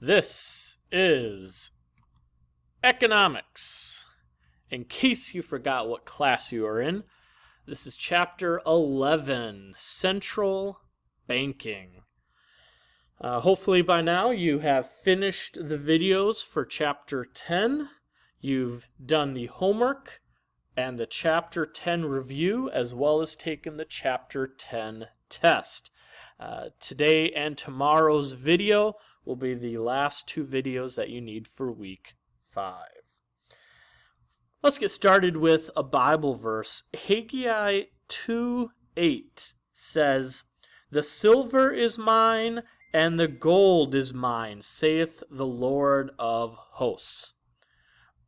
This is economics. In case you forgot what class you are in, this is chapter 11, central banking. Hopefully by now you have finished the videos for chapter 10. You've done the homework and the chapter 10 review, as well as taken the chapter 10 test. Today and tomorrow's video will be the last two videos that you need for week 5. Let's get started with a Bible verse. Haggai 2:8 says, "The silver is mine and the gold is mine, saith the Lord of hosts."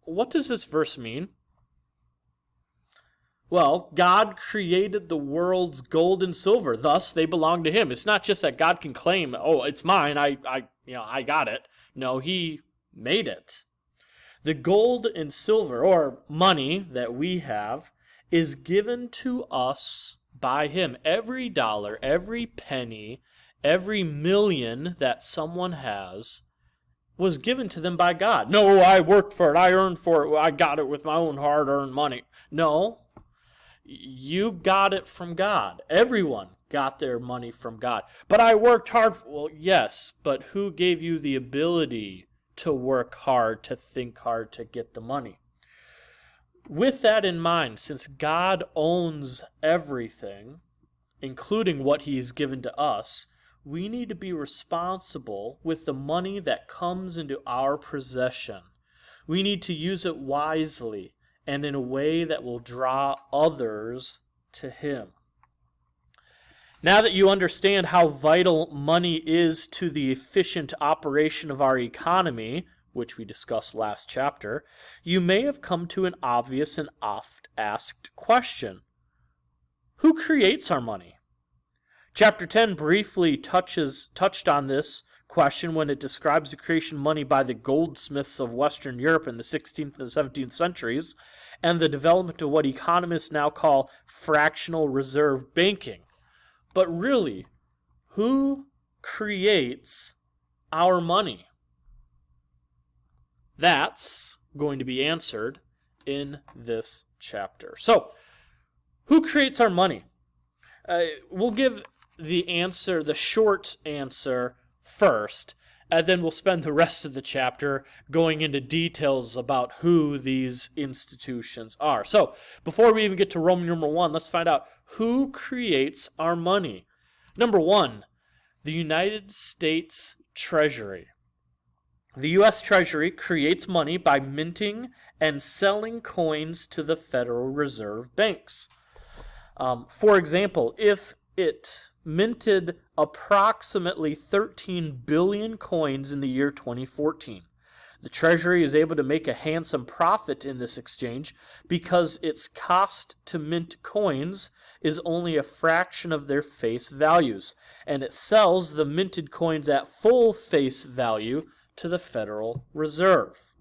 What does this verse mean? Well, God created the world's gold and silver, thus they belong to Him. It's not just that God can claim, "Oh, it's mine. I got it." No, He made it. The gold and silver, or money that we have, is given to us by Him. Every dollar, every penny, every million that someone has was given to them by God. No, I worked for it. I earned for it. I got it with my own hard-earned money. No. You got it from God. Everyone got their money from God. But I worked hard. Well, yes, but who gave you the ability to work hard, to think hard, to get the money? With that in mind, since God owns everything, including what He's given to us, we need to be responsible with the money that comes into our possession. We need to use it wisely and in a way that will draw others to Him. Now that you understand how vital money is to the efficient operation of our economy, which we discussed last chapter, you may have come to an obvious and oft-asked question. Who creates our money? Chapter 10 briefly touched on this question when it describes the creation of money by the goldsmiths of Western Europe in the 16th and 17th centuries, and the development of what economists now call fractional reserve banking. But really, who creates our money? That's going to be answered in this chapter. So, who creates our money? We'll give the answer, the short answer, first, and then we'll spend the rest of the chapter going into details about who these institutions are. So, before we even get to Roman numeral 1, let's find out who creates our money. Number 1, the United States Treasury. The U.S. Treasury creates money by minting and selling coins to the Federal Reserve banks. For example, if it minted approximately 13 billion coins in the year 2014, the Treasury is able to make a handsome profit in this exchange because its cost to mint coins is only a fraction of their face values, and it sells the minted coins at full face value to the Federal Reserve.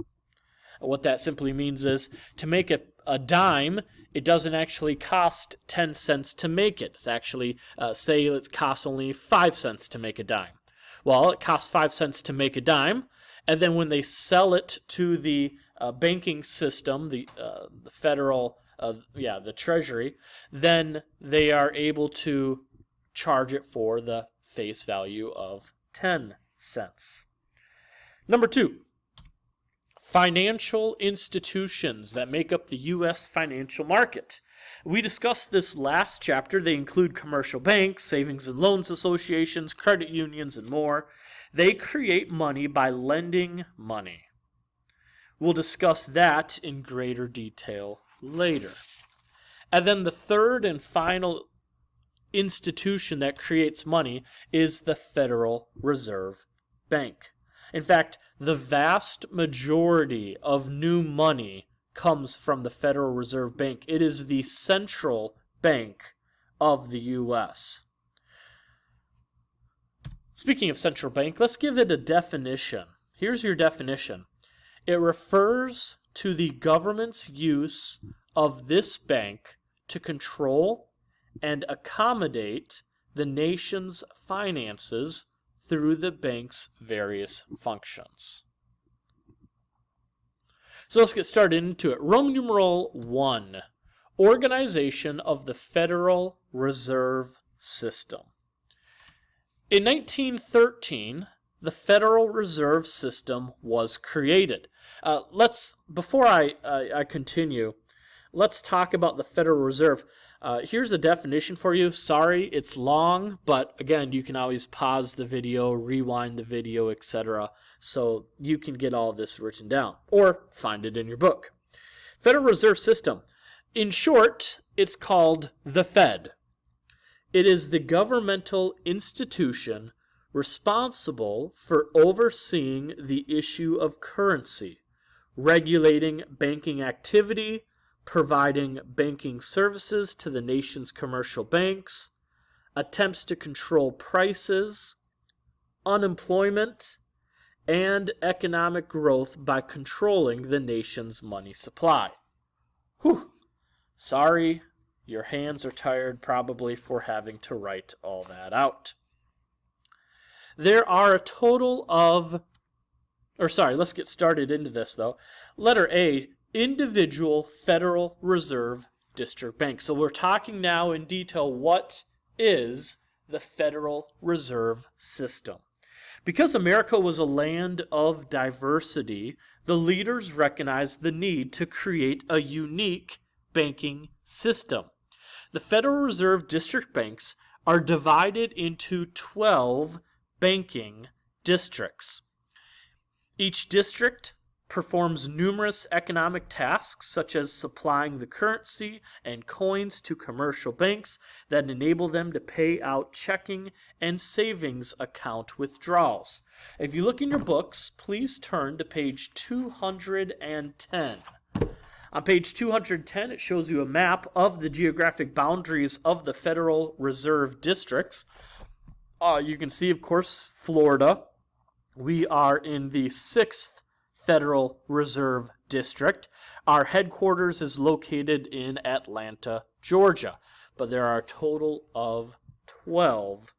What that simply means is to make a dime, it doesn't actually cost 10 cents to make it. It's actually, say it costs only 5 cents to make a dime. Well, it costs 5 cents to make a dime, and then when they sell it to the banking system, the federal, the Treasury, then they are able to charge it for the face value of 10 cents. Number 2. Financial institutions that make up the U.S. financial market. We discussed this last chapter. They include commercial banks, savings and loans associations, credit unions, and more. They create money by lending money. We'll discuss that in greater detail later. And then the third and final institution that creates money is the Federal Reserve Bank. In fact, the vast majority of new money comes from the Federal Reserve Bank. It is the central bank of the U.S. Speaking of central bank, let's give it a definition. Here's your definition. It refers to the government's use of this bank to control and accommodate the nation's finances through the bank's various functions. So let's get started into it. Roman numeral 1, organization of the Federal Reserve System. In 1913, the Federal Reserve System was created. Before I continue, let's talk about the Federal Reserve. Here's a definition for you. Sorry, it's long, but again, you can always pause the video, rewind the video, etc. So you can get all this written down or find it in your book. Federal Reserve System. In short, it's called the Fed. It is the governmental institution responsible for overseeing the issue of currency, regulating banking activity, providing banking services to the nation's commercial banks, attempts to control prices, unemployment, and economic growth by controlling the nation's money supply. Whew. Sorry, your hands are tired probably for having to write all that out. There are a total of, let's get started into this though. Letter A, individual Federal Reserve District Bank. So we're talking now in detail what is the Federal Reserve System. Because America was a land of diversity, the leaders recognized the need to create a unique banking system. The Federal Reserve District Banks are divided into 12 banking districts. Each district performs numerous economic tasks such as supplying the currency and coins to commercial banks that enable them to pay out checking and savings account withdrawals. If you look in your books, please turn to page 210. On page 210, it shows you a map of the geographic boundaries of the Federal Reserve districts. You can see, of course, Florida. We are in the 6th Federal Reserve District. Our headquarters is located in Atlanta, Georgia, but there are a total of 12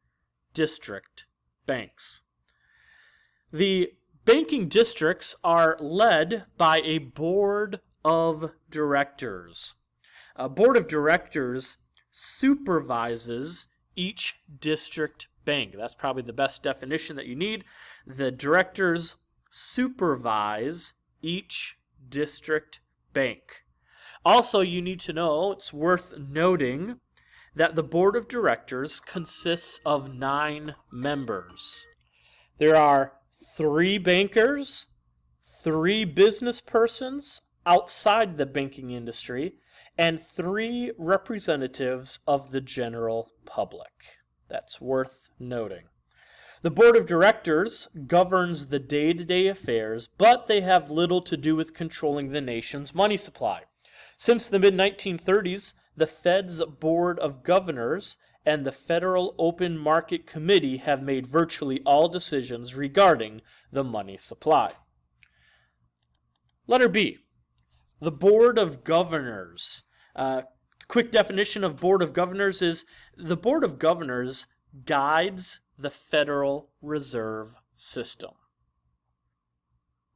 district banks. The banking districts are led by a board of directors. A board of directors supervises each district bank. That's probably the best definition that you need. The directors supervise each district bank. Also, you need to know, it's worth noting, that the board of directors consists of 9 members. There are 3 bankers, 3 business persons outside the banking industry, and 3 representatives of the general public. That's worth noting. The board of directors governs the day-to-day affairs, but they have little to do with controlling the nation's money supply. Since the mid-1930s, the Fed's Board of Governors and the Federal Open Market Committee have made virtually all decisions regarding the money supply. Letter B, the Board of Governors. Quick definition of Board of Governors is the Board of Governors guides the Federal Reserve System.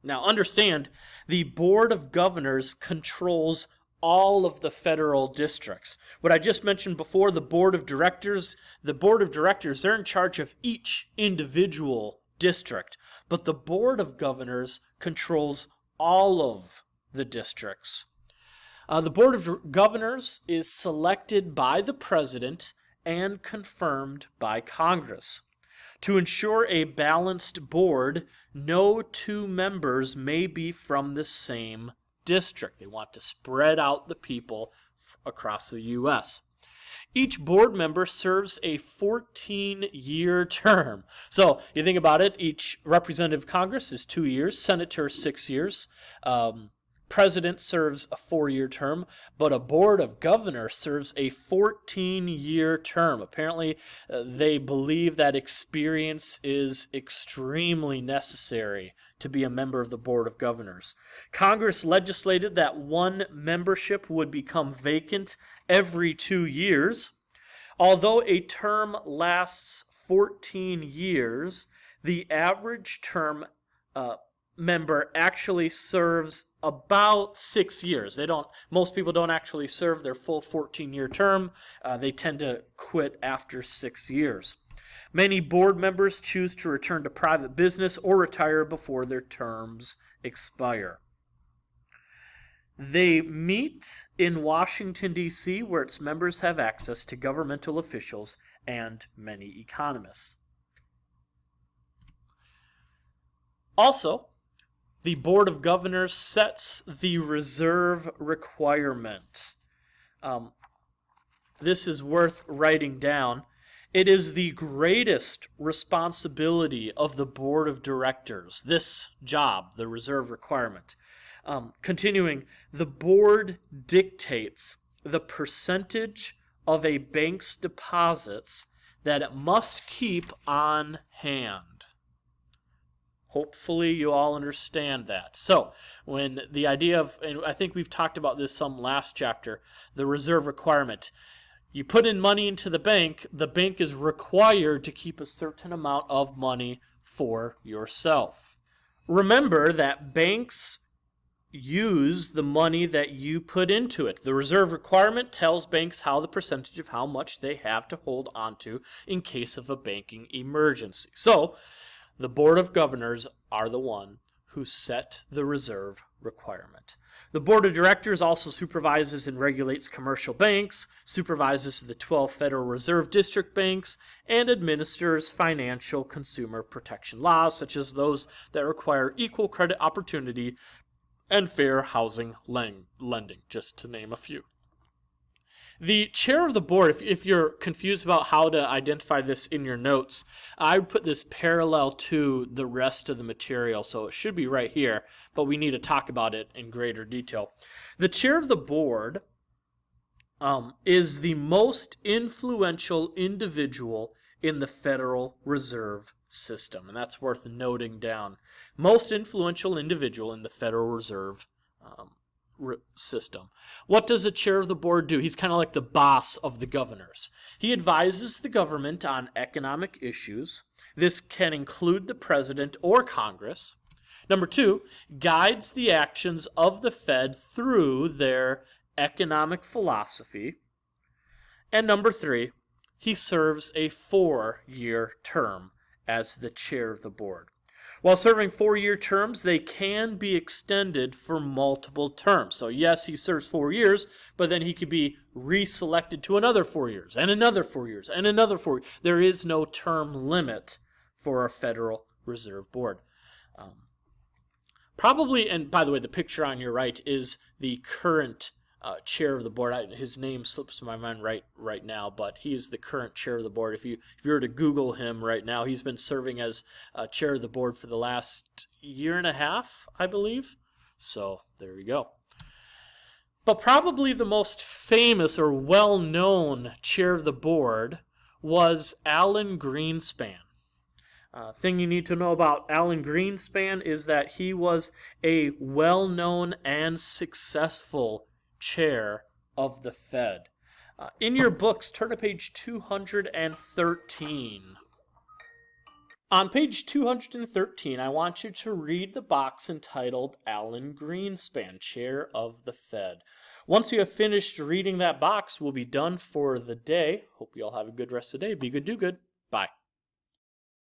Now understand, the Board of Governors controls all of the federal districts. What I just mentioned before, the Board of Directors, they're in charge of each individual district, but the Board of Governors controls all of the districts. The Board of Governors is selected by the President and confirmed by Congress. To ensure a balanced board, no 2 members may be from the same district. They want to spread out the people across the U.S. Each board member serves a 14-year term. So you think about it, each representative of Congress is 2 years, senator 6 years, president serves a 4-year term, but a board of governors serves a 14-year term. Apparently, they believe that experience is extremely necessary to be a member of the Board of Governors. Congress legislated that 1 membership would become vacant every 2 years. Although a term lasts 14 years, the average term member actually serves about 6 years. Most people don't actually serve their full 14-year term. They tend to quit after 6 years. Many board members choose to return to private business or retire before their terms expire. They meet in Washington, D.C., where its members have access to governmental officials and many economists. Also, the Board of Governors sets the reserve requirement. This is worth writing down. It is the greatest responsibility of the Board of Directors, this job, the reserve requirement. Continuing, the board dictates the percentage of a bank's deposits that it must keep on hand. Hopefully you all understand that. So, when the idea of, and I think we've talked about this some last chapter, the reserve requirement. You put in money into the bank is required to keep a certain amount of money for yourself. Remember that banks use the money that you put into it. The reserve requirement tells banks the percentage of how much they have to hold onto in case of a banking emergency. So, the Board of Governors are the one who set the reserve requirement. The Board of Directors also supervises and regulates commercial banks, supervises the 12 Federal Reserve District banks, and administers financial consumer protection laws, such as those that require equal credit opportunity and fair housing lending, just to name a few. The chair of the board, if you're confused about how to identify this in your notes, I would put this parallel to the rest of the material, so it should be right here, but we need to talk about it in greater detail. The chair of the board is the most influential individual in the Federal Reserve System, and that's worth noting down. Most influential individual in the Federal Reserve system. What does the chair of the board do? He's kind of like the boss of the governors. He advises the government on economic issues. This can include the president or Congress. Number 2, guides the actions of the Fed through their economic philosophy. And number 3, he serves a 4-year term as the chair of the board. While serving 4-year terms, they can be extended for multiple terms. So yes, he serves 4 years, but then he could be reselected to another 4 years, and another 4 years, and another 4 years. There is no term limit for a Federal Reserve Board. Probably, and by the way, the picture on your right is the current chair of the board. His name slips my mind right now, but he's the current chair of the board. If you were to Google him right now, he's been serving as chair of the board for the last 1.5 years, I believe. So there we go. But probably the most famous or well-known chair of the board was Alan Greenspan. Thing you need to know about Alan Greenspan is that he was a well-known and successful chair of the Fed. In your books, turn to page 213. On page 213, I want you to read the box entitled Alan Greenspan, Chair of the Fed. Once you have finished reading that box, we'll be done for the day. Hope you all have a good rest of the day. Be good, do good. Bye.